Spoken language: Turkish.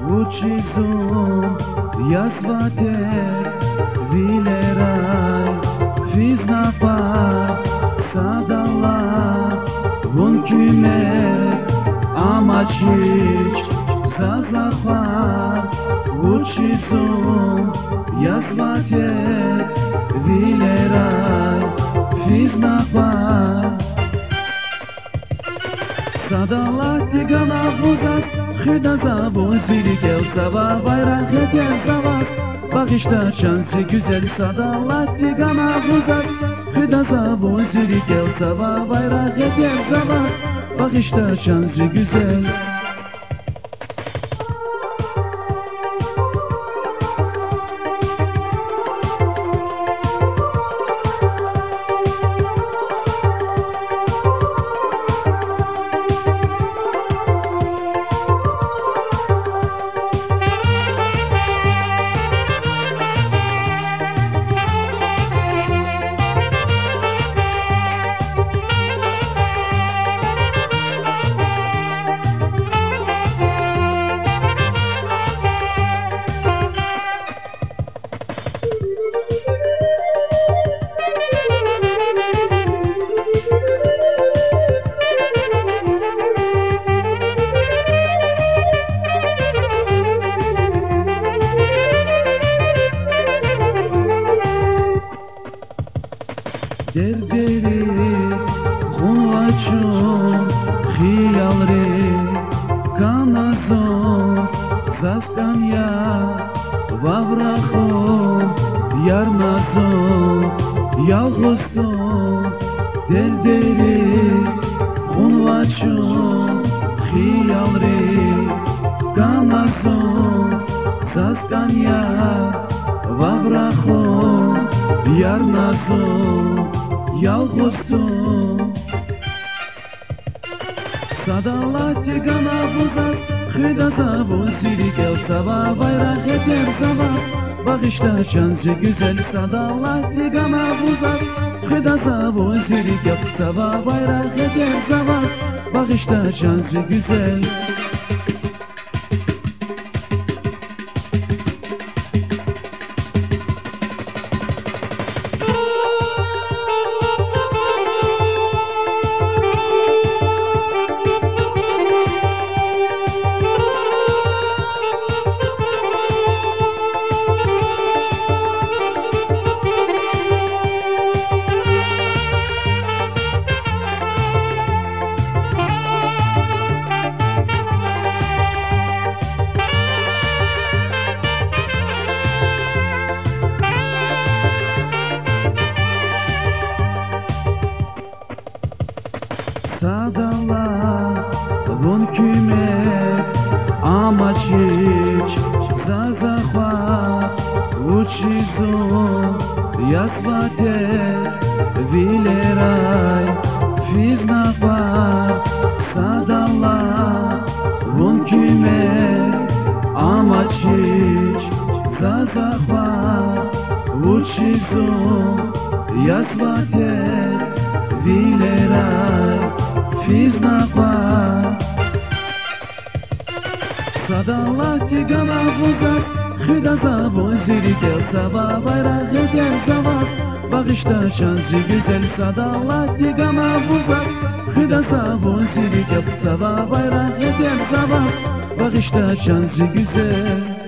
Ucizum yazvatek vileraj Fiznapar sadala Vun kümek amaçiç Zazafar Ucizum yazvatek vileraj Fiznapar Sadala tigana vuzas Хыда завоз зирикел цава байрақ етер заваз Бағышта шансы güzel sadala tigana vuzas Хыда завоz zirikel цава байрақ етер заваз Бағышта şansı güzel Derderi Kulaçum Hiyalri Kanazom Zaskanya Vavrachom Yarnazom Yalgostom Derderi Kulaçum Hiyalri Kanazom Zaskanya Vavrachom Yarnazom Yalgostum Sadala tigana vuzas Хыда zavun zirikel цава Bayrak eter zavaz Bağışta şansı güzel Sadala tigana vuzas Хыда zavun zirikel цава Bayrak eter zavaz Bağışta şansı güzel Sadala Vun kümek amaçiç Zazahva Ucizum yazvatek vileraj Fiznapar Sadala Vun kümek amaçiç Zazahva Ucizum yazvatek vileraj Fiznapar Sadala tigana vuzas Хыда zavun zirikel цава Bayrak eter zavaz Bağışta şansı güzel Sadala tigana vuzas Хыда zavun zirikel цава Bayrak eter zavaz Bağışta şansı güzel